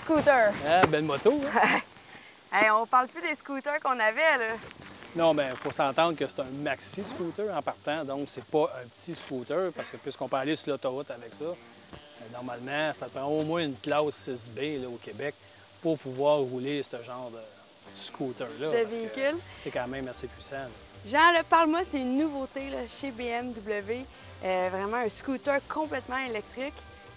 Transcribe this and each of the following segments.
scooter. Ah, belle moto, hein? Hey, on parle plus des scooters qu'on avait, là. Non, mais il faut s'entendre que c'est un maxi scooter en partant, donc c'est pas un petit scooter, parce que puisqu'on peut aller sur l'autoroute avec ça, normalement, ça te prend au moins une classe 6B là, au Québec pour pouvoir rouler ce genre de scooter-là. De véhicule. C'est quand même assez puissant. Là. Jean, là, parle-moi, c'est une nouveauté là, chez BMW. Vraiment un scooter complètement électrique,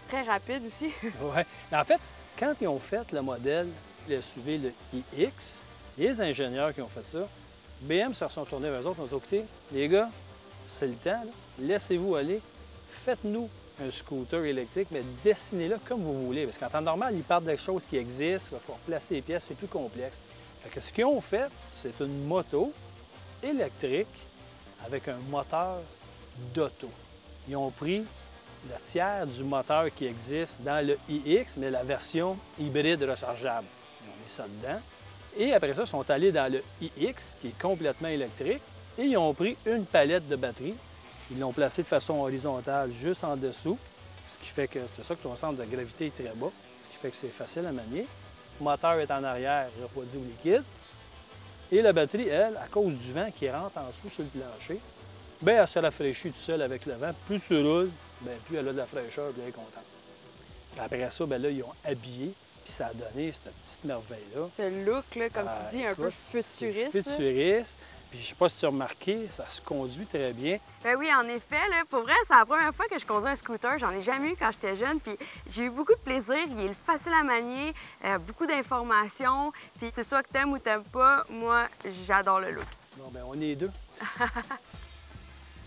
très rapide aussi. Oui. En fait, quand ils ont fait le modèle, le SUV, le iX, les ingénieurs qui ont fait ça, BM se sont tournés vers eux autres, ils ont dit, écoutez, les gars, c'est le temps, là. Laissez-vous aller, faites-nous un scooter électrique, mais dessinez-le comme vous voulez. Parce qu'en temps normal, ils partent de choses qui existent, il va falloir placer les pièces, c'est plus complexe. Fait que ce qu'ils ont fait, c'est une moto électrique avec un moteur d'auto. Ils ont pris le tiers du moteur qui existe dans le iX, mais la version hybride rechargeable. Ils ont mis ça dedans. Et après ça, ils sont allés dans le iX, qui est complètement électrique, et ils ont pris une palette de batterie. Ils l'ont placée de façon horizontale juste en dessous, ce qui fait que c'est ça que ton centre de gravité est très bas, ce qui fait que c'est facile à manier. Le moteur est en arrière, refroidi au liquide. Et la batterie, elle, à cause du vent qui rentre en dessous sur le plancher, bien, elle se rafraîchit tout seul avec le vent. Plus tu roules, bien, plus elle a de la fraîcheur, bien elle est contente. Puis après ça, bien là, ils ont habillé, puis ça a donné cette petite merveille-là. Ce look, là, comme tu dis, un peu futuriste. Futuriste. Puis je sais pas si tu as remarqué, ça se conduit très bien. Ben oui, en effet, là, pour vrai, c'est la première fois que je conduis un scooter. J'en ai jamais eu quand j'étais jeune, puis j'ai eu beaucoup de plaisir. Il est facile à manier, beaucoup d'informations. Puis c'est soit que t'aimes ou t'aimes pas, moi, j'adore le look. Bon, bien, on est deux.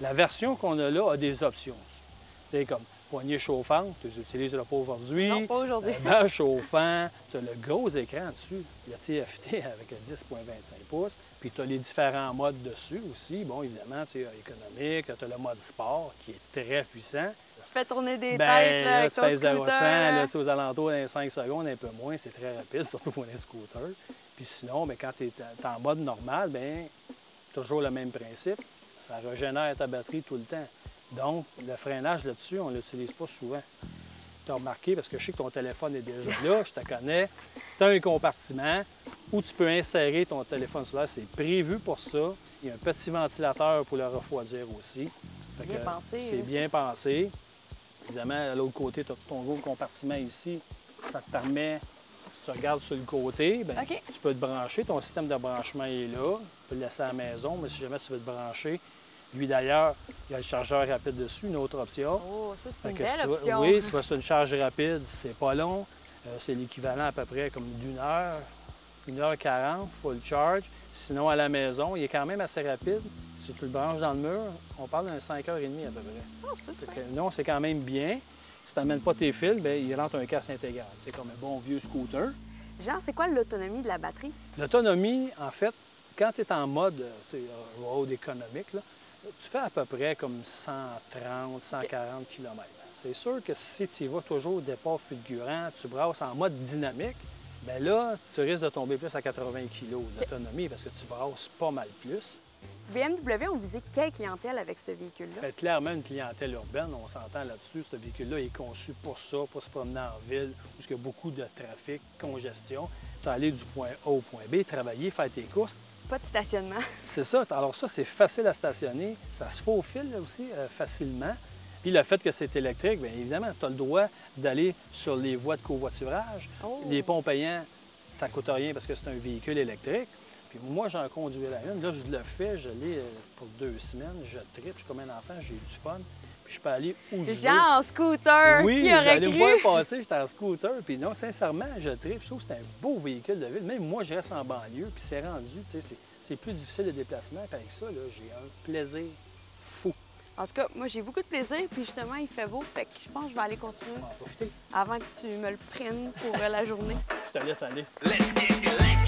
La version qu'on a là a des options. Tu sais, comme poignée chauffante, tu les utiliseras pas aujourd'hui. Non, pas aujourd'hui. Banc chauffant, tu as le gros écran dessus, le TFT avec le 10,25 pouces. Puis tu as les différents modes dessus aussi. Bon, évidemment, tu as économique, tu as le mode sport qui est très puissant. Tu fais tourner des Bien, têtes là, là, avec tu ton fais 0 scooter. 100, là, aux alentours d'un 5 secondes, un peu moins, c'est très rapide, surtout pour les scooters. Puis sinon, bien, quand tu es en mode normal, bien, toujours le même principe. Ça régénère ta batterie tout le temps. Donc, le freinage là-dessus, on ne l'utilise pas souvent. Tu as remarqué, parce que je sais que ton téléphone est déjà là, je te connais. Tu as un compartiment où tu peux insérer ton téléphone solaire. C'est prévu pour ça. Il y a un petit ventilateur pour le refroidir aussi. C'est bien pensé. C'est bien pensé. Évidemment, à l'autre côté, tu as ton gros compartiment ici. Ça te permet, si tu regardes sur le côté, bien, tu peux te brancher. Ton système de branchement est là. Tu peux le laisser à la maison, mais si jamais tu veux te brancher, lui d'ailleurs, il y a le chargeur rapide dessus, une autre option. Oh, ça, c'est une que belle option. Oui, si tu vas sur une charge rapide, c'est pas long. C'est l'équivalent à peu près comme d'une heure, 1h40, full charge. Sinon, à la maison, il est quand même assez rapide. Si tu le branches dans le mur, on parle d'un 5h30 à peu près. Oh, c'est pas Non, c'est quand même bien. Si tu n'amènes pas tes fils, bien, il rentre un casque intégral. C'est comme un bon vieux scooter. Jean, c'est quoi l'autonomie de la batterie? L'autonomie, en fait, quand tu es en mode road économique, là, tu fais à peu près comme 130, 140 km. C'est sûr que si tu y vas toujours au départ fulgurant, tu brasses en mode dynamique, bien là, tu risques de tomber plus à 80 kg d'autonomie parce que tu brasses pas mal plus. BMW ont visé quelle clientèle avec ce véhicule-là? Bien, clairement, une clientèle urbaine, on s'entend là-dessus. Ce véhicule-là est conçu pour ça, pour se promener en ville, où il y a beaucoup de trafic, congestion. Tu as aller du point A au point B, travailler, faire tes courses. Pas de stationnement. C'est ça. Alors ça, c'est facile à stationner. Ça se faufile aussi facilement. Puis le fait que c'est électrique, bien évidemment, tu as le droit d'aller sur les voies de covoiturage. Oh. Les ponts payants, ça ne coûte rien parce que c'est un véhicule électrique. Puis moi, j'en conduis la une. Là, je le fais, je l'ai pour 2 semaines. Je tripe, je suis comme un enfant, j'ai du fun. Puis je peux aller où je veux. Jean en scooter, oui, qui aurait j'allais cru? me voir passer, j'étais en scooter. Puis non, sincèrement, je tripe. Je trouve que c'est un beau véhicule de ville. Même moi, je reste en banlieue, puis c'est rendu, tu sais, c'est plus difficile de déplacement. Puis avec ça, là, j'ai un plaisir fou. En tout cas, moi, j'ai beaucoup de plaisir, puis justement, il fait beau, fait que je pense que je vais aller continuer On va en profiter. avant que tu me le prennes pour la journée. Je te laisse aller. Let's get electric.